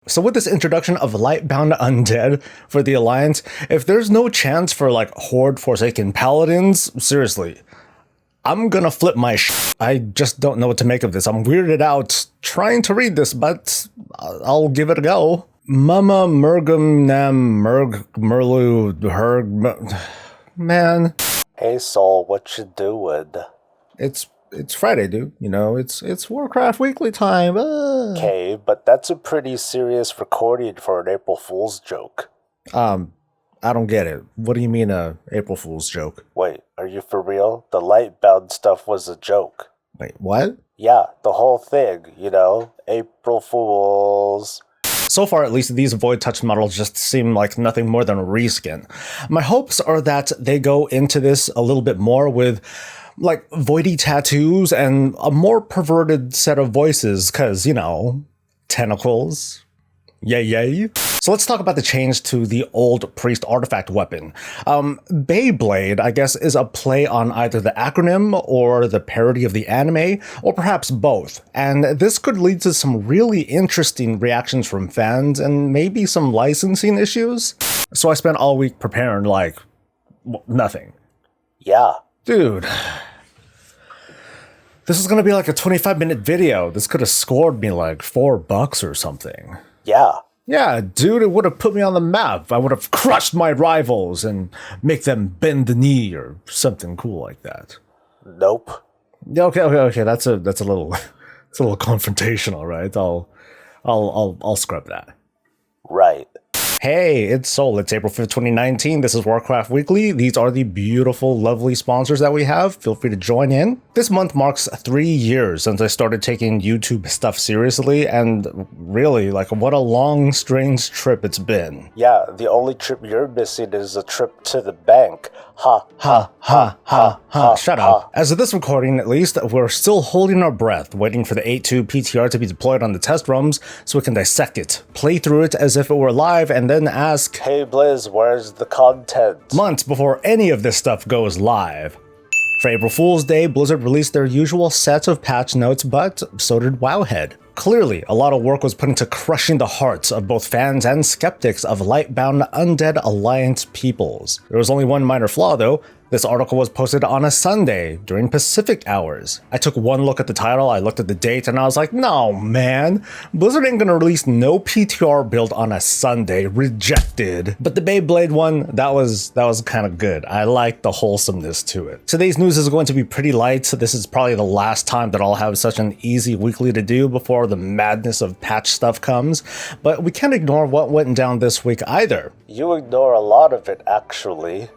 So with this introduction of Lightbound Undead for the Alliance, if there's no chance for like Horde Forsaken Paladins, seriously, I'm gonna flip my I just don't know what to make of this. I'm weirded out trying to read this, but I'll give it a go. Mama Mergum Nam Merg Merlu Herg Man. Hey Soul, what you doing? It's Friday, dude. You know, it's Warcraft weekly time. Okay, but that's a pretty serious recording for an April Fool's joke. I don't get it. What do you mean April Fool's joke? Wait, are you for real? The Lightbound stuff was a joke. Wait, what? Yeah, the whole thing, you know? April Fools. So far, at least, these Void Touch models just seem like nothing more than a reskin. My hopes are that they go into this a little bit more with like voidy tattoos and a more perverted set of voices, because, you know, tentacles. Yay, yay. So let's talk about the change to the old priest artifact weapon. Beyblade, I guess, is a play on either the acronym or the parody of the anime, or perhaps both. And this could lead to some really interesting reactions from fans and maybe some licensing issues. So I spent all week preparing like nothing. Yeah. Dude. This is gonna be like a 25-minute video. This could have scored me like $4 or something. Yeah, dude, it would have put me on the map. I would have crushed my rivals and make them bend the knee or something cool like that. Nope. Yeah, okay. That's a little it's a little confrontational, right? I'll scrub that. Right. Hey, it's Soul. It's April 5th, 2019. This is Warcraft Weekly. These are the beautiful, lovely sponsors that we have. Feel free to join in. This month marks 3 years since I started taking YouTube stuff seriously, and really, like, what a long, strange trip it's been. Yeah, the only trip you're missing is a trip to the bank. Ha. Shut up. As of this recording, at least, we're still holding our breath, waiting for the 8.2 PTR to be deployed on the test ROMs so we can dissect it, play through it as if it were live, and then ask, hey Blizz, where's the content? Months before any of this stuff goes live. For April Fool's Day, Blizzard released their usual set of patch notes, but so did Wowhead. Clearly, a lot of work was put into crushing the hearts of both fans and skeptics of Lightbound Undead Alliance peoples. There was only one minor flaw though. This article was posted on a Sunday during Pacific hours. I took one look at the title, I looked at the date, and I was like, no man, Blizzard ain't gonna release no PTR build on a Sunday, rejected. But the Beyblade one, that was kind of good. I liked the wholesomeness to it. Today's news is going to be pretty light, so this is probably the last time that I'll have such an easy weekly to do before the madness of patch stuff comes, but we can't ignore what went down this week either. You ignore a lot of it, actually.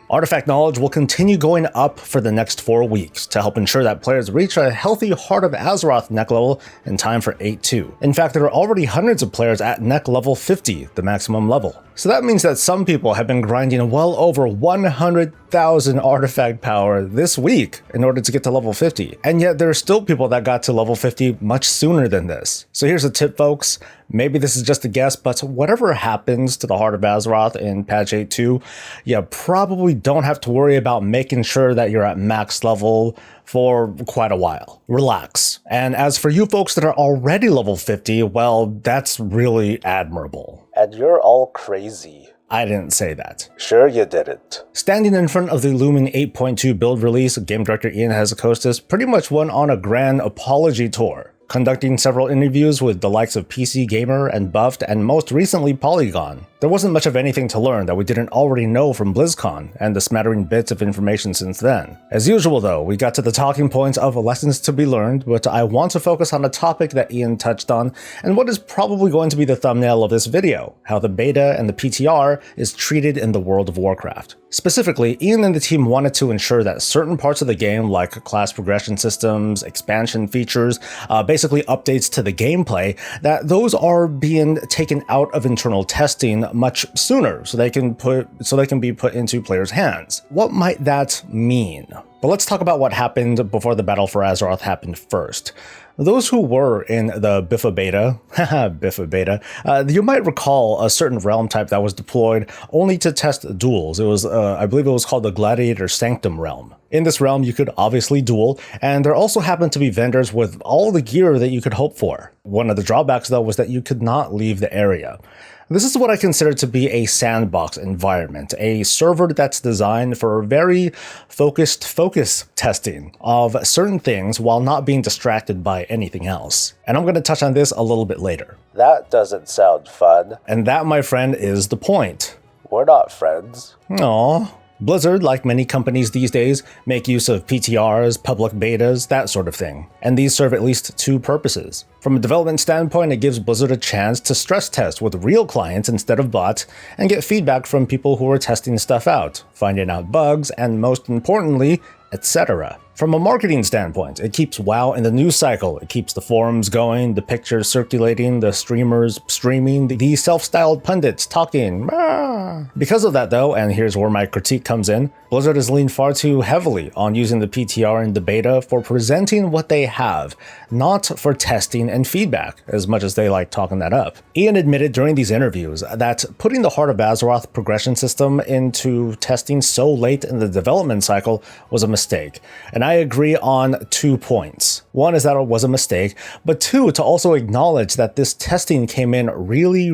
Artifact knowledge will continue going up for the next 4 weeks to help ensure that players reach a healthy Heart of Azeroth neck level in time for 8.2. In fact, there are already hundreds of players at neck level 50, the maximum level. So that means that some people have been grinding well over 100,000 artifact power this week in order to get to level 50. And yet there are still people that got to level 50 much sooner than this. So here's a tip, folks. Maybe this is just a guess, but whatever happens to the Heart of Azeroth in patch 8.2, you probably don't have to worry about making sure that you're at max level for quite a while. Relax. And as for you folks that are already level 50, well, that's really admirable. And you're all crazy. I didn't say that. Sure you didn't. Standing in front of the looming 8.2 build release, game director Ian Hazzikostas pretty much went on a grand apology tour, conducting several interviews with the likes of PC Gamer and Buffed, and most recently Polygon. There wasn't much of anything to learn that we didn't already know from BlizzCon, and the smattering bits of information since then. As usual though, we got to the talking points of lessons to be learned, but I want to focus on a topic that Ian touched on, and what is probably going to be the thumbnail of this video, how the beta and the PTR is treated in the World of Warcraft. Specifically, Ian and the team wanted to ensure that certain parts of the game, like class progression systems, expansion features, basically updates to the gameplay, that those are being taken out of internal testing much sooner so they can be put into players' hands. What might that mean? But let's talk about what happened before the battle for Azeroth happened first. Those who were in the Biffa Beta, Biffa Beta, you might recall a certain realm type that was deployed only to test duels. It was, I believe it was called the Gladiator Sanctum realm. In this realm, you could obviously duel, and there also happened to be vendors with all the gear that you could hope for. One of the drawbacks, though, was that you could not leave the area. This is what I consider to be a sandbox environment, a server that's designed for very focus testing of certain things while not being distracted by anything else. And I'm going to touch on this a little bit later. That doesn't sound fun. And that, my friend, is the point. We're not friends. Aww. Blizzard, like many companies these days, make use of PTRs, public betas, that sort of thing. And these serve at least two purposes. From a development standpoint, it gives Blizzard a chance to stress test with real clients instead of bots, and get feedback from people who are testing stuff out, finding out bugs, and most importantly, etc. From a marketing standpoint, it keeps WoW in the news cycle. It keeps the forums going, the pictures circulating, the streamers streaming, the self-styled pundits talking. Because of that though, and here's where my critique comes in, Blizzard has leaned far too heavily on using the PTR and the beta for presenting what they have, not for testing and feedback, as much as they like talking that up. Ian admitted during these interviews that putting the Heart of Azeroth progression system into testing so late in the development cycle was a mistake. And I agree on 2 points. One is that it was a mistake, but two, to also acknowledge that this testing came in really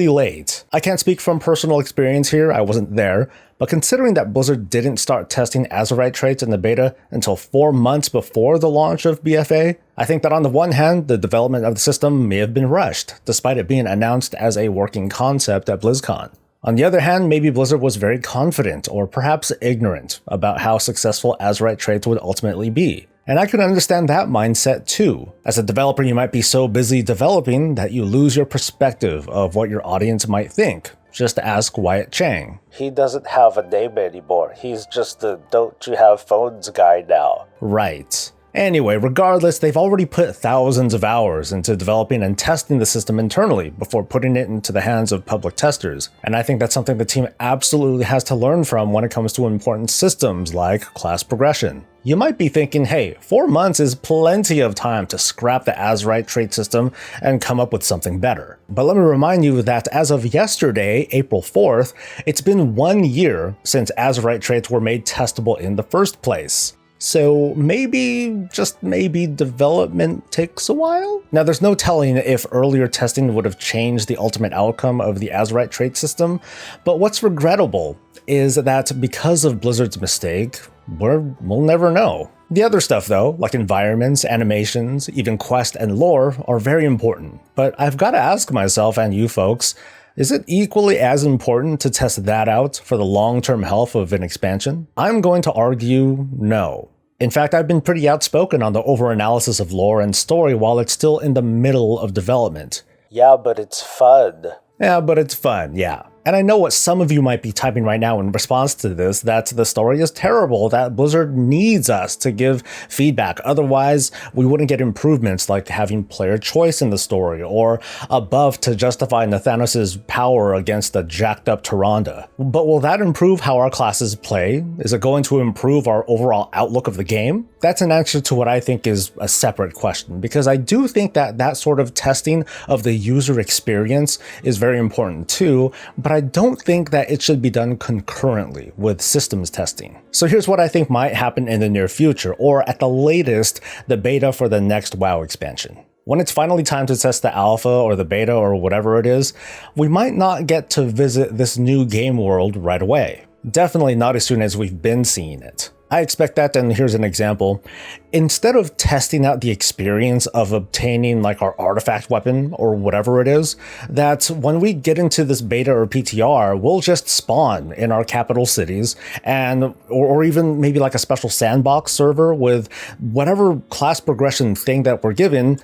late. I can't speak from personal experience here, I wasn't there, but considering that Blizzard didn't start testing Azerite traits in the beta until 4 months before the launch of BFA, I think that on the one hand, the development of the system may have been rushed, despite it being announced as a working concept at BlizzCon. On the other hand, maybe Blizzard was very confident, or perhaps ignorant, about how successful Azerite traits would ultimately be. And I could understand that mindset too. As a developer, you might be so busy developing that you lose your perspective of what your audience might think. Just ask Wyatt Chang. He doesn't have a name anymore. He's just the don't you have phones guy now. Right. Anyway, regardless, they've already put thousands of hours into developing and testing the system internally before putting it into the hands of public testers. And I think that's something the team absolutely has to learn from when it comes to important systems like class progression. You might be thinking, hey, 4 months is plenty of time to scrap the Azerite trait system and come up with something better. But let me remind you that as of yesterday, April 4th, it's been 1 year since Azerite traits were made testable in the first place. So maybe, just maybe, development takes a while? Now, there's no telling if earlier testing would have changed the ultimate outcome of the Azerite trait system, but what's regrettable is that because of Blizzard's mistake, we'll never know. The other stuff though, like environments, animations, even quest and lore, are very important. But I've got to ask myself and you folks, is it equally as important to test that out for the long-term health of an expansion? I'm going to argue no. In fact, I've been pretty outspoken on the over-analysis of lore and story while it's still in the middle of development. Yeah, but it's fun. Yeah, but it's fun, yeah. And I know what some of you might be typing right now in response to this, that the story is terrible, that Blizzard needs us to give feedback. Otherwise, we wouldn't get improvements like having player choice in the story, or a buff to justify Nathanos' power against a jacked up Tyrande. But will that improve how our classes play? Is it going to improve our overall outlook of the game? That's an answer to what I think is a separate question, because I do think that that sort of testing of the user experience is very important too, but I don't think that it should be done concurrently with systems testing. So here's what I think might happen in the near future, or at the latest, the beta for the next WoW expansion. When it's finally time to test the alpha or the beta or whatever it is, we might not get to visit this new game world right away. Definitely not as soon as we've been seeing it. I expect that, and here's an example. Instead of testing out the experience of obtaining like our artifact weapon or whatever it is, that when we get into this beta or PTR, we'll just spawn in our capital cities and or even maybe like a special sandbox server with whatever class progression thing that we're given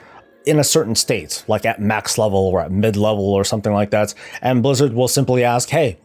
in a certain state, like at max level or at mid level or something like that. And Blizzard will simply ask, hey,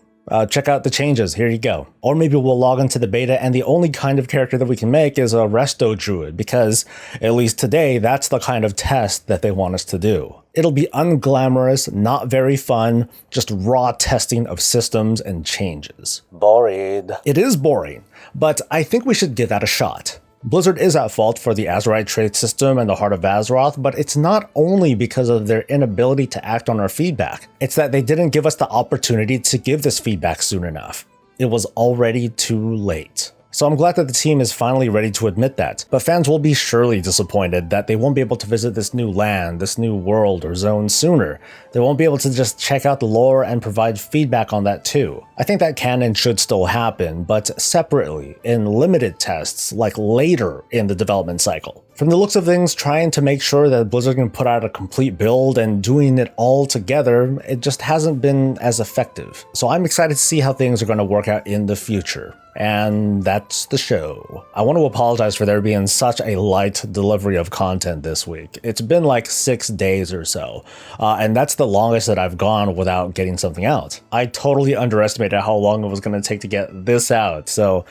check out the changes, here you go. Or maybe we'll log into the beta and the only kind of character that we can make is a resto druid, because at least today, that's the kind of test that they want us to do. It'll be unglamorous, not very fun, just raw testing of systems and changes. Boring. It is boring, but I think we should give that a shot. Blizzard is at fault for the Azerite trade system and the Heart of Azeroth, but it's not only because of their inability to act on our feedback. It's that they didn't give us the opportunity to give this feedback soon enough. It was already too late. So I'm glad that the team is finally ready to admit that, but fans will be surely disappointed that they won't be able to visit this new land, this new world or zone sooner. They won't be able to just check out the lore and provide feedback on that too. I think that can and should still happen, but separately, in limited tests, like later in the development cycle. From the looks of things, trying to make sure that Blizzard can put out a complete build and doing it all together, it just hasn't been as effective. So I'm excited to see how things are going to work out in the future. And that's the show. I want to apologize for there being such a light delivery of content this week. It's been like 6 days or so, and that's the longest that I've gone without getting something out. I totally underestimated how long it was going to take to get this out, so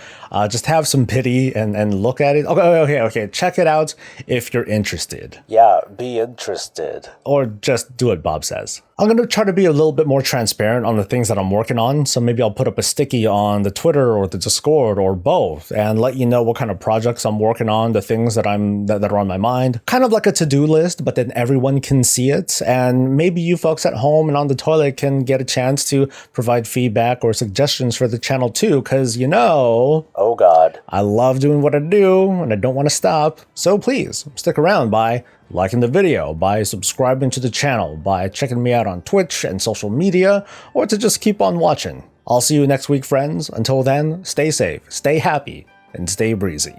just have some pity and look at it. Okay, check it out if you're interested. Yeah, be interested. Or just do what Bob says. I'm going to try to be a little bit more transparent on the things that I'm working on, so maybe I'll put up a sticky on the Twitter or the Discord or both and let you know what kind of projects I'm working on, the things that are on my mind. Kind of like a to-do list, but then everyone can see it, and maybe you folks at home and on the toilet can get a chance to provide feedback or suggestions for the channel too, because oh god, I love doing what I do and I don't want to stop. So please stick around by liking the video, by subscribing to the channel, by checking me out on Twitch and social media, or to just keep on watching. I'll see you next week, friends. Until then, stay safe, stay happy, and stay breezy.